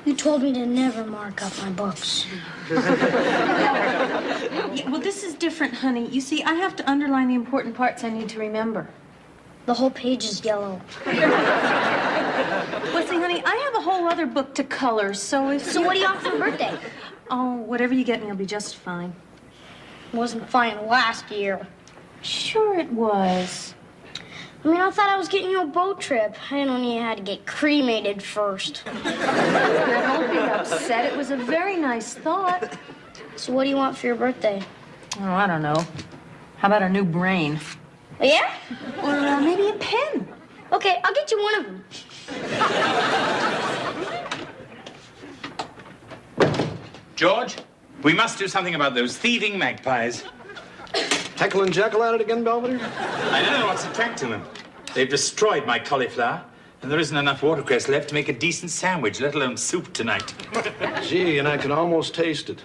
You told me to never mark up my books. Yeah, well, this is different, honey. You see, I have to underline the important parts I need to remember. The whole page is yellow. Well, see, honey, I have a whole other book to color, so if So what do you want for your birthday? Oh, whatever you get me will be just fine. It wasn't fine last year. Sure it was. I mean, I thought I was getting you a boat trip. I didn't know you had to get cremated first. Don't be upset. It was a very nice thought. So what do you want for your birthday? Oh, I don't know. How about a new brain? Yeah? Or maybe a pen. Okay, I'll get you one of them. George, we must do something about those thieving magpies. Heckle and Jekyll at it again, Belvedere? I don't know what's attracting them. They've destroyed my cauliflower, and there isn't enough watercress left to make a decent sandwich, let alone soup tonight. Gee, and I can almost taste it.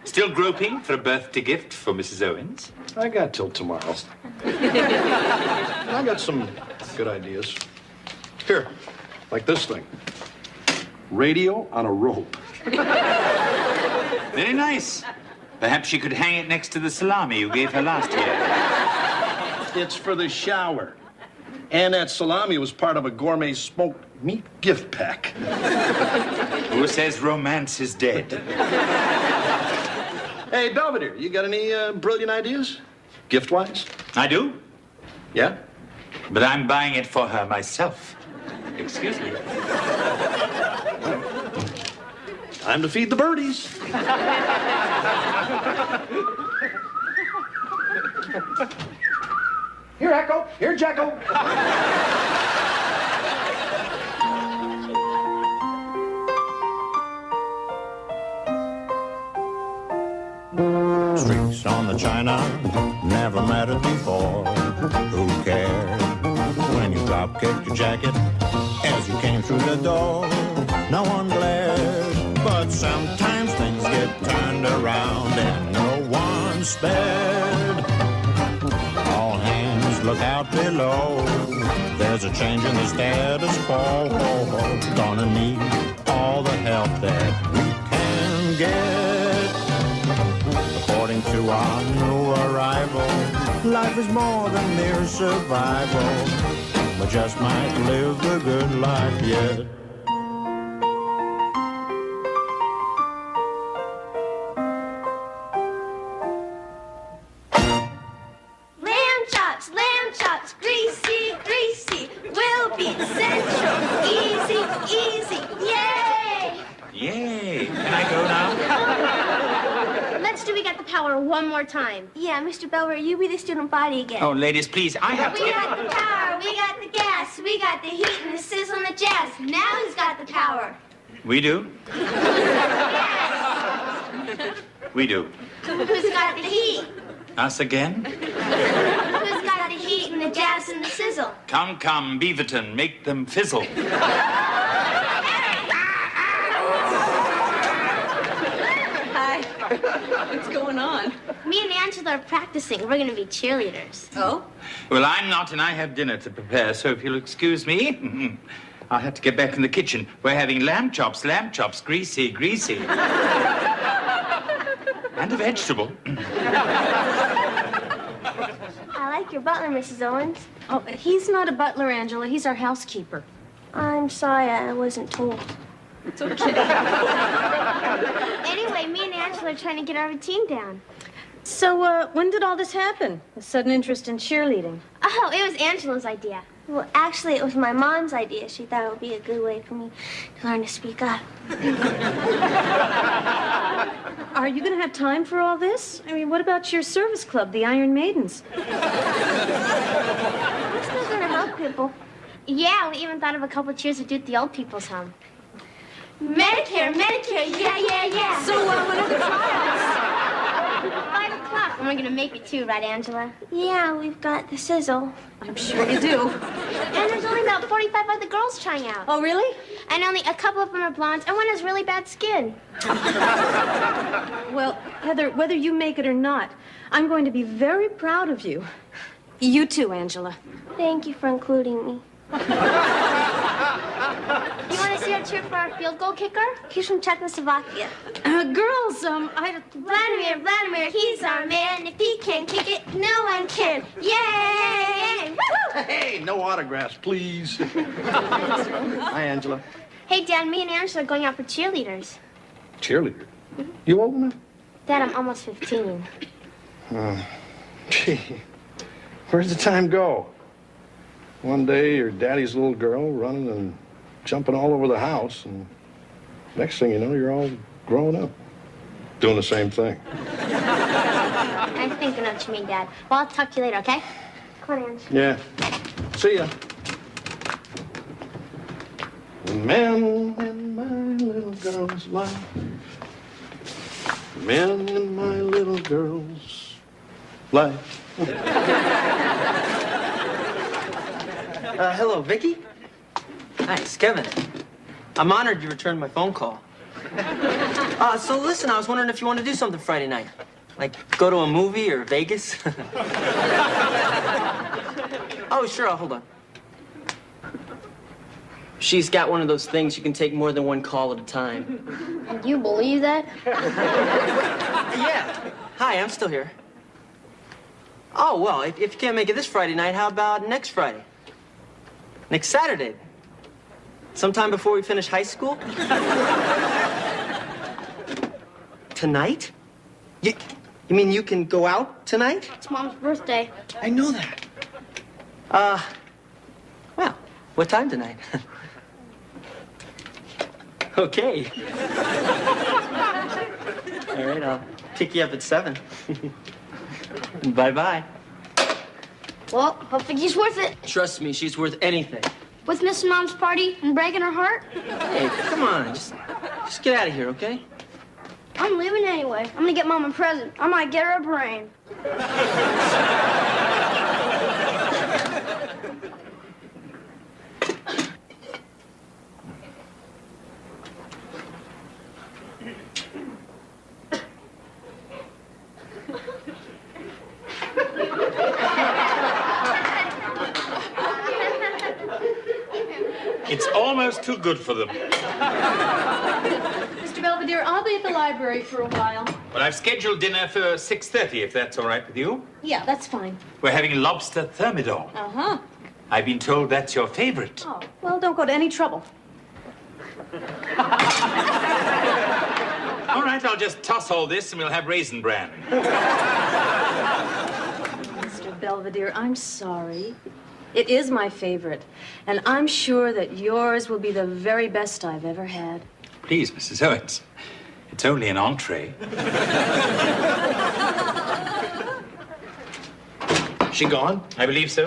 Still groping for a birthday gift for Mrs. Owens? I got till tomorrow. I got some good ideas. Here, like this thing. Radio on a rope. Very nice. Perhaps you could hang it next to the salami you gave her last year. It's for the shower. And that salami was part of a gourmet smoked meat gift pack. Who says romance is dead? Hey, Belvedere, you got any brilliant ideas? Gift-wise? I do, Yeah? but I'm buying it for her myself. Excuse me. Time to feed the birdies. Here, Echo. Here, Jekyll. Streaks on the china, never mattered before. Who cared when you drop-kicked your jacket as you came through the door? No one glared, but sometimes things get turned around and no one spared. All hands look out below. There's a change in the status quo. Gonna need all the help that we can get. According to our new arrival, life is more than mere survival. We just might live the good life yet. Lamb chops, greasy, greasy. We'll beat Central, easy, easy. Yay! Yay. Can I go now? Let's do We Got the Power one more time. Yeah, Mr. Belvedere, you be the student body again. Oh, ladies, please, I have to We get... got the power, we got the gas, we got the heat and the sizzle and the jazz. Now who's got the power? We do? Yes. We do. Who's got the heat? Us again? Who's got the heat and the jazz and the sizzle? Come, come, Beaverton, make them fizzle. Hi. What's going on? Me and Angela are practicing. We're going to be cheerleaders. Oh? Well, I'm not, and I have dinner to prepare, so if you'll excuse me, I'll have to get back in the kitchen. We're having lamb chops, greasy, greasy. And a vegetable. I like your butler, Mrs. Owens. Oh, he's not a butler, Angela. He's our housekeeper. I'm sorry I wasn't told. It's okay. Anyway, me and Angela are trying to get our routine down. So, when did all this happen? A sudden interest in cheerleading? Oh, it was Angela's idea. Well, actually, it was my mom's idea. She thought it would be a good way for me to learn to speak up. Are you going to have time for all this? I mean, what about your service club, the Iron Maidens? We're still going to help people. Yeah, we even thought of a couple cheers to do at the old people's home. Medicare, Medicare, yeah, yeah, yeah. So, when are the tryouts? 5 o'clock, and we're going to make it too, right, Angela? Yeah, we've got the sizzle. I'm sure you do. And there's only about 45 other girls trying out. Oh, really? And only a couple of them are blondes, and one has really bad skin. Well, Heather, whether you make it or not, I'm going to be very proud of you. You too, Angela. Thank you for including me. You want to see our cheer for our field goal kicker? He's from Czechoslovakia. Girls, Vladimir, he's our man. If he can kick it, no one can. Yay! Woo-hoo! Hey, no autographs, please. Hi, Angela. Hey, Dad, me and Angela are going out for cheerleaders. Cheerleader? You old enough? Dad, I'm almost 15. Gee, where's the time go? One day, you're daddy's little girl running and jumping all over the house, and next thing you know, you're all grown up, doing the same thing. I'm thinking of what you mean, Dad. Well, I'll talk to you later, okay? Come on, Ange. Yeah. See ya. The man in my little girl's life. The man in my little girl's life. Hello, Vicky. Hi, it's Kevin. I'm honored you returned my phone call. So listen, I was wondering if you want to do something Friday night. Like go to a movie or Vegas? Oh, sure, hold on. She's got one of those things you can take more than one call at a time. And you believe that? Yeah. Hi, I'm still here. Oh, well, if you can't make it this Friday night, how about next Friday? Next Saturday? Sometime before we finish high school? Tonight? You mean you can go out tonight? It's Mom's birthday. I know that. Well, what time tonight? Okay. All right, I'll pick you up at 7. Bye-bye. Well, hope Vicky's worth it. Trust me, she's worth anything. With missing Mom's party and breaking her heart, Hey, come on, just get out of here, okay? I'm leaving anyway. I'm gonna get Mom a present. I might get her a brain. It's almost too good for them. Mr. Belvedere, I'll be at the library for a while. Well, I've scheduled dinner for 6:30, if that's all right with you. Yeah, that's fine. We're having lobster thermidor. Uh-huh. I've been told that's your favorite. Oh, well, don't go to any trouble. All right, I'll just toss all this and we'll have raisin bran. Mr. Belvedere, I'm sorry. It is my favorite, and I'm sure that yours will be the very best I've ever had. Please, Mrs. Owens. It's only an entree. She gone? I believe so.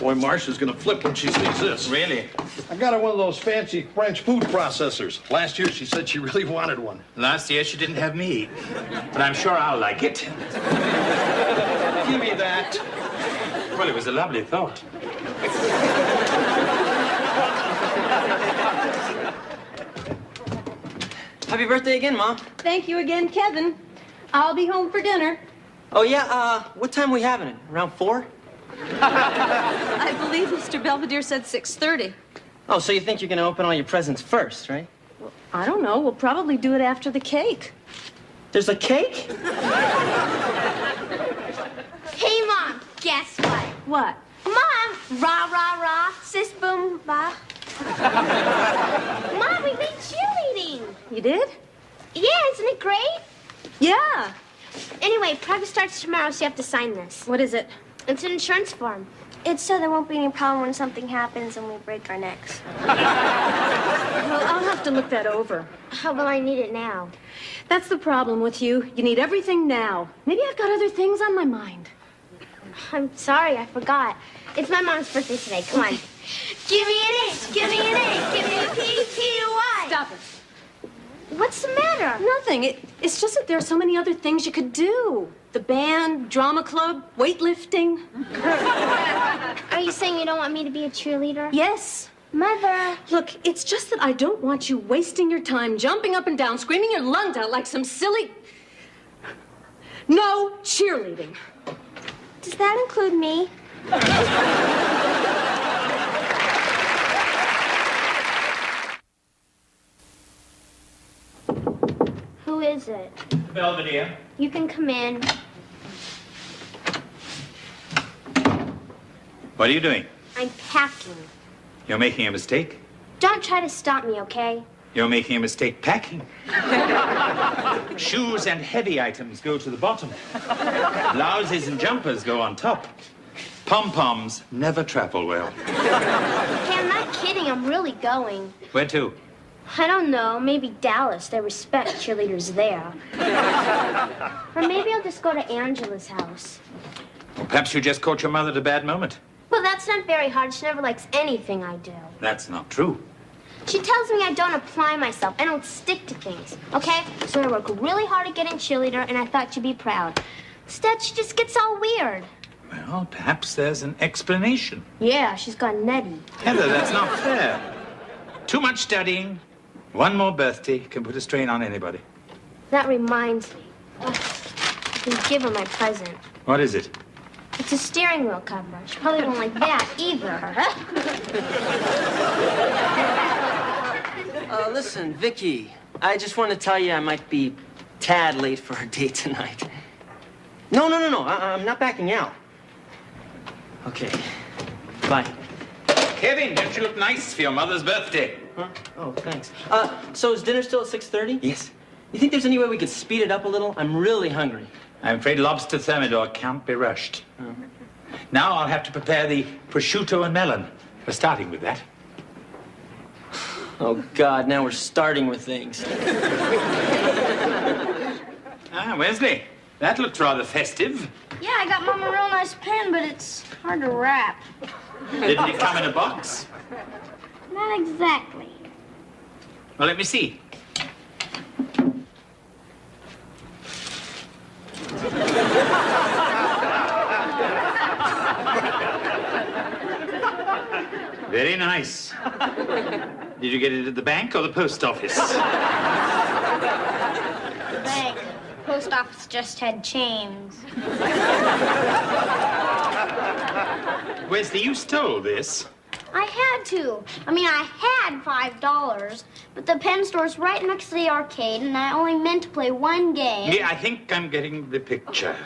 Boy, Marcia's gonna flip when she sees this. Really? I got her one of those fancy French food processors. Last year, she said she really wanted one. Last year she didn't have me. But I'm sure I'll like it. Give me that. Well, it was a lovely thought. Happy birthday again, Mom. Thank you again, Kevin. I'll be home for dinner. Oh, yeah, what time are we having it? Around 4? I believe Mr. Belvedere said 6:30. Oh, so you think you're gonna open all your presents first, right? I don't know. We'll probably do it after the cake. There's a cake? Hey, Mom, guess what? What? Mom, rah, rah, rah, sis, boom, bah. Mom, we made cheerleading. You did? Yeah, isn't it great? Yeah. Anyway, practice starts tomorrow, so you have to sign this. What is it? It's an insurance form. It's so there won't be any problem when something happens and we break our necks. Well, I'll have to look that over. How will I need it now? That's the problem with you. You need everything now. Maybe I've got other things on my mind. I'm sorry, I forgot. It's my mom's birthday today. Come on. Give me an H, give me an A, give me a P, P, Y. Stop it. What's the matter? Nothing. It's just that there are so many other things you could do. The band, drama club, weightlifting. Are you saying you don't want me to be a cheerleader? Yes. Mother. Look, it's just that I don't want you wasting your time jumping up and down, screaming your lungs out like some silly... No cheerleading. Does that include me? Who is it? Belvedere. You can come in. What are you doing? I'm packing. You're making a mistake. Don't try to stop me, okay? You're making a mistake packing. Shoes and heavy items go to the bottom. Blouses and jumpers go on top. Pom-poms never travel well. Okay, I'm not kidding. I'm really going. Where to? I don't know. Maybe Dallas. They respect cheerleaders there. Or maybe I'll just go to Angela's house. Or perhaps you just caught your mother at a bad moment. Well, that's not very hard. She never likes anything I do. That's not true. She tells me I don't apply myself. I don't stick to things, okay? So I work really hard at getting cheerleader, and I thought she'd be proud. Instead, she just gets all weird. Well, perhaps there's an explanation. Yeah, she's gone nutty. Heather, that's not fair. Too much studying. One more birthday can put a strain on anybody. That reminds me. Ugh, I can give her my present. What is it? It's a steering wheel cover. She probably won't like that either. Listen, Vicky, I just want to tell you I might be tad late for our date tonight. No. I'm not backing out. Okay. Bye. Kevin, don't you look nice for your mother's birthday? Huh? Oh, thanks. So is dinner still at 6:30? Yes. You think there's any way we could speed it up a little? I'm really hungry. I'm afraid lobster thermidor can't be rushed. Now I'll have to prepare the prosciutto and melon. We're starting with that. Oh, God, now we're starting with things. Wesley, that looks rather festive. Yeah, I got Mom a real nice pen, but it's hard to wrap. Didn't it come in a box? Not exactly. Well, let me see. Very nice. Did you get it at the bank or the post office? The bank. Post office just had chains. Wesley, you stole this. I had to. I mean, I had $5, but the pen store's right next to the arcade, and I only meant to play one game. Yeah, I think I'm getting the picture.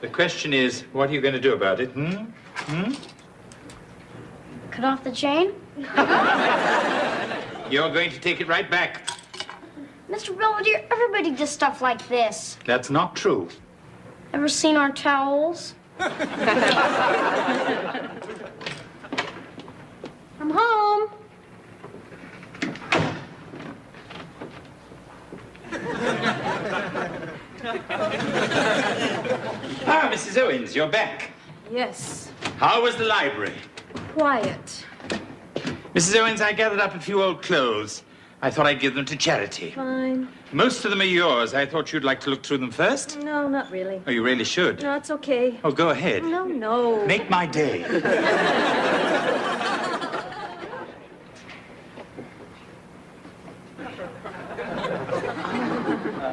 The question is, what are you going to do about it? Cut off the chain? You're going to take it right back. Mr. Belvedere, everybody does stuff like this. That's not true. Ever seen our towels? I'm home. Ah, Mrs. Owens, you're back. Yes. How was the library? Quiet. Mrs. Owens, I gathered up a few old clothes. I thought I'd give them to charity. Fine. Most of them are yours. I thought you'd like to look through them first. No, not really. Oh, you really should. No, it's okay. Oh, go ahead. No. Make my day.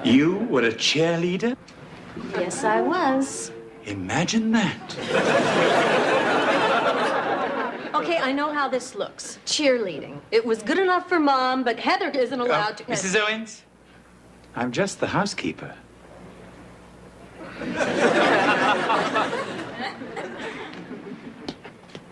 You were a cheerleader? Yes, I was. Imagine that. Okay, I know how this looks. Cheerleading. It was good enough for Mom, but Heather isn't allowed to... Mrs. Owens, I'm just the housekeeper.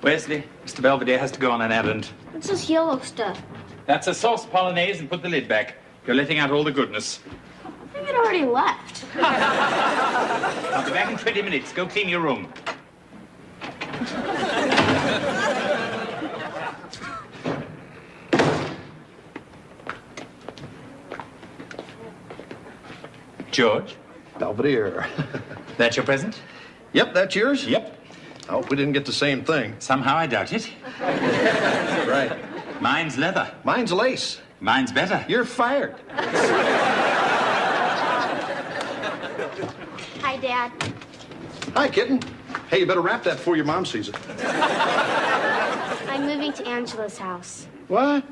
Wesley, Mr. Belvedere has to go on an errand. What's this yellow stuff? That's a sauce polonaise, and put the lid back. You're letting out all the goodness. I think it already left. I'll be back in 20 minutes. Go clean your room. George, Belvedere. that's your present? Yep, that's yours? Yep. I hope we didn't get the same thing. Somehow I doubt it. Right. Mine's leather. Mine's lace. Mine's better. You're fired. Hi, Dad. Hi, kitten. Hey, you better wrap that before your mom sees it. I'm moving to Angela's house. What?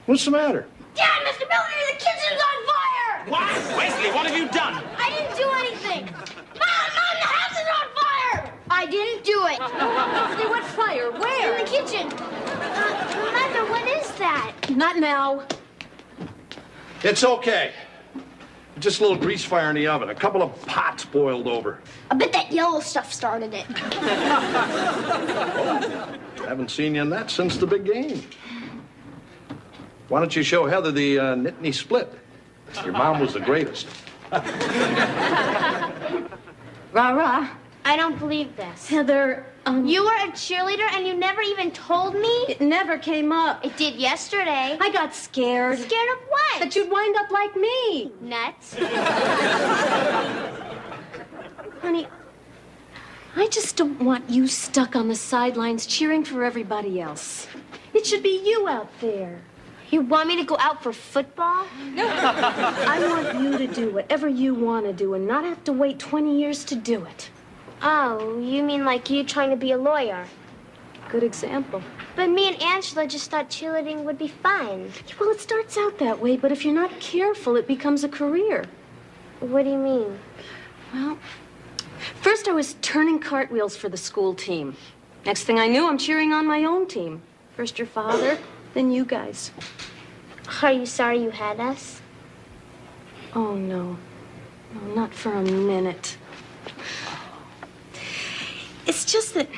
What's the matter? Dad, Mr. Belvedere, the kitchen's on fire! What? Wesley, what have you done? I didn't do anything. Mom, the house is on fire! I didn't do it. Belvedere, what fire? Where? In the kitchen. Mother, what is that? Not now. It's okay. Just a little grease fire in the oven. A couple of pots boiled over. I bet that yellow stuff started it. Haven't seen you in that since the big game. Why don't you show Heather the Nittany split? Your mom was the greatest. Rah-rah. I don't believe this. Heather, You were a cheerleader and you never even told me? it never came up. It did yesterday. I got scared. Scared of what? That you'd wind up like me. Nuts. Honey, I just don't want you stuck on the sidelines cheering for everybody else. It should be you out there. You want me to go out for football? I want you to do whatever you want to do and not have to wait 20 years to do it. Oh, you mean like you trying to be a lawyer? Good example. But me and Angela just thought cheerleading would be fun. Well, it starts out that way, but if you're not careful, it becomes a career. What do you mean? Well, first I was turning cartwheels for the school team. Next thing I knew, I'm cheering on my own team. First your father, then you guys. Are you sorry you had us? Oh, no. No, not for a minute. It's just that,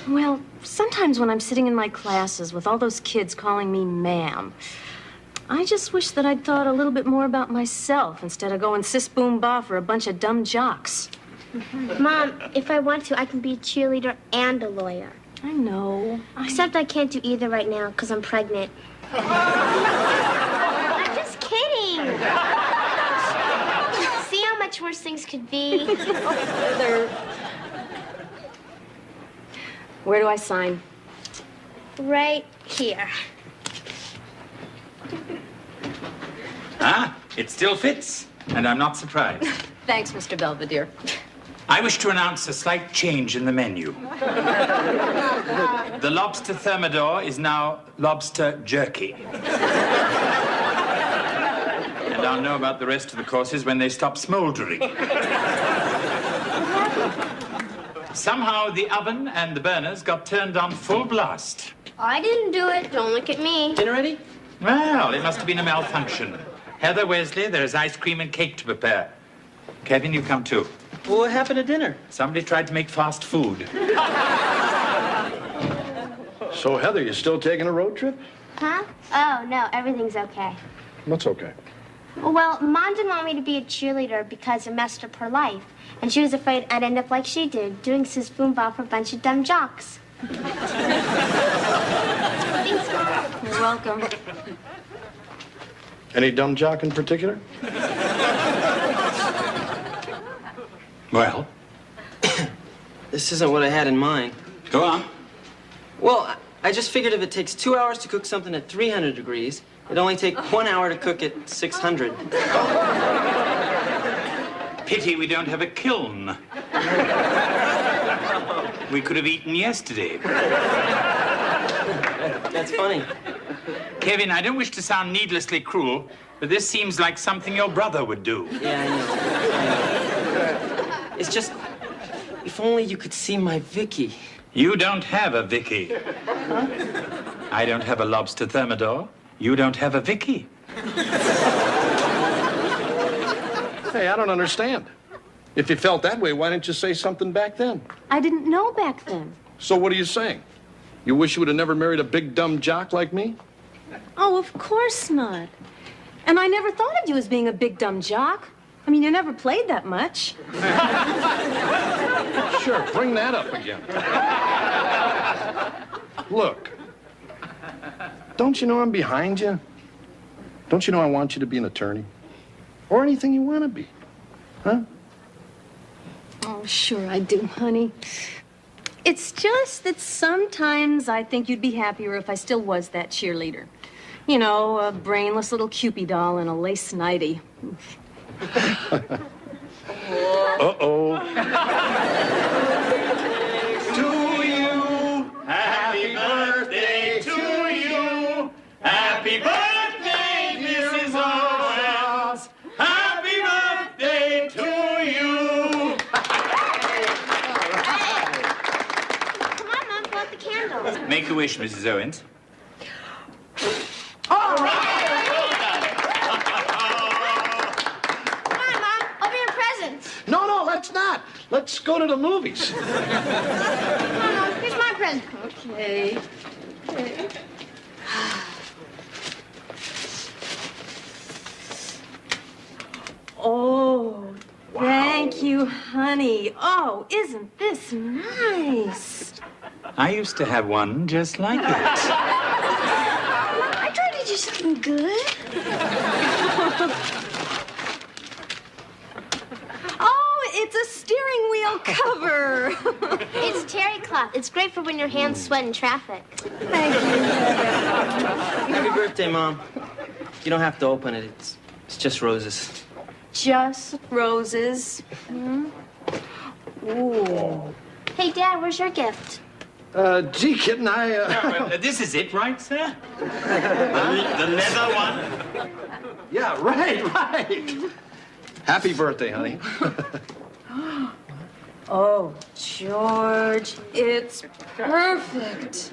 well, sometimes when I'm sitting in my classes with all those kids calling me ma'am, I just wish that I'd thought a little bit more about myself instead of going sis-boom-ba for a bunch of dumb jocks. Mom, if I want to, I can be a cheerleader and a lawyer. I know. Except I can't do either right now because I'm pregnant. I'm just kidding. See how much worse things could be? Heather. Where do I sign? Right here. Ah, it still fits, and I'm not surprised. Thanks, Mr. Belvedere. I wish to announce a slight change in the menu. The lobster thermidor is now lobster jerky. And I'll know about the rest of the courses when they stop smoldering. Somehow the oven and the burners got turned on full blast. I didn't do it. Don't look at me. Dinner ready? Well, it must have been a malfunction. Heather, Wesley, there's ice cream and cake to prepare. Kevin, you come too. Well, what happened at dinner? Somebody tried to make fast food. So, Heather, you still taking a road trip? Huh? Oh, no, everything's okay. What's okay? Well, Mom didn't want me to be a cheerleader because it messed up her life. And she was afraid I'd end up like she did, doing sis boom bop for a bunch of dumb jocks. Thanks, Mom. You're welcome. Any dumb jock in particular? Well, This isn't what I had in mind. go on. Well, I just figured if it takes 2 hours to cook something at 300 degrees, it'd only take 1 hour to cook at 600. Pity we don't have a kiln. We could have eaten yesterday. That's funny. Kevin, I don't wish to sound needlessly cruel, but this seems like something your brother would do. Yeah, I know. It's just, if only you could see my Vicky. You don't have a Vicky. I don't have a lobster thermidor. You don't have a Vicky. Hey, I don't understand. If you felt that way, why didn't you say something back then? I didn't know back then. So what are you saying? You wish you would have never married a big dumb jock like me? Oh, of course not. And I never thought of you as being a big dumb jock. I mean, you never played that much. Sure, bring that up again. Look, don't you know I'm behind you? Don't you know I want you to be an attorney? Or anything you want to be, huh? Oh, sure I do, honey. It's just that sometimes I think you'd be happier if I still was that cheerleader. You know, a brainless little Cupid doll in a lace nightie. Uh-oh. To you, happy birthday to you. Happy birthday, Mrs. Owens. Happy birthday to you. Come on, Mom, blow out the candles. Make a wish, Mrs. Owens. Let's go to the movies. No, here's my present. Okay. Oh, thank you, honey. Oh, isn't this nice? I used to have one just like it. I tried to do something good. Oh, it's a steering wheel cover. It's terry cloth. It's great for when your hands sweat in traffic. Thank you. Happy birthday, Mom. You don't have to open it. It's just roses. Just roses. Ooh. Hey, Dad, where's your gift? Gee, kitten, This is it, right, sir? The leather one? Yeah, right. Happy birthday, honey. Oh, George, it's perfect.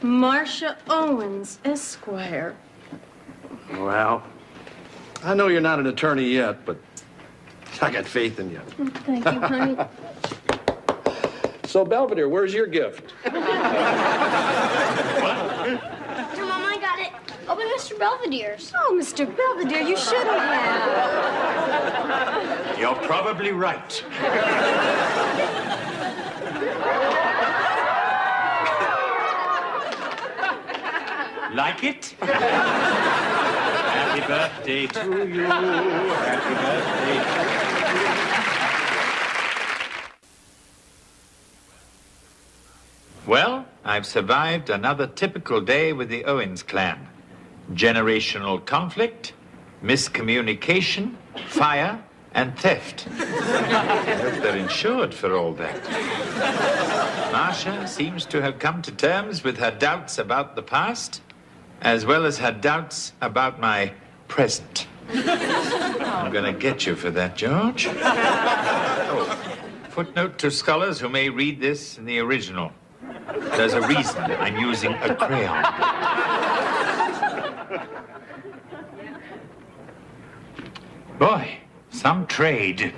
Marcia Owens, Esquire. Well, I know you're not an attorney yet, but I got faith in you. Thank you, honey. So, Belvedere, where's your gift? Here, Mom, I got it. Open Mr. Belvedere's. Oh, Mr. Belvedere, you shouldn't have. You're probably right. Like it? Happy birthday to you. Happy birthday to you. Well, I've survived another typical day with the Owens clan. Generational conflict, miscommunication, fire, and theft. I hope they're insured for all that. Marcia seems to have come to terms with her doubts about the past, as well as her doubts about my present. I'm going to get you for that, George. Oh, footnote to scholars who may read this in the original. There's a reason I'm using a crayon. Boy, some trade.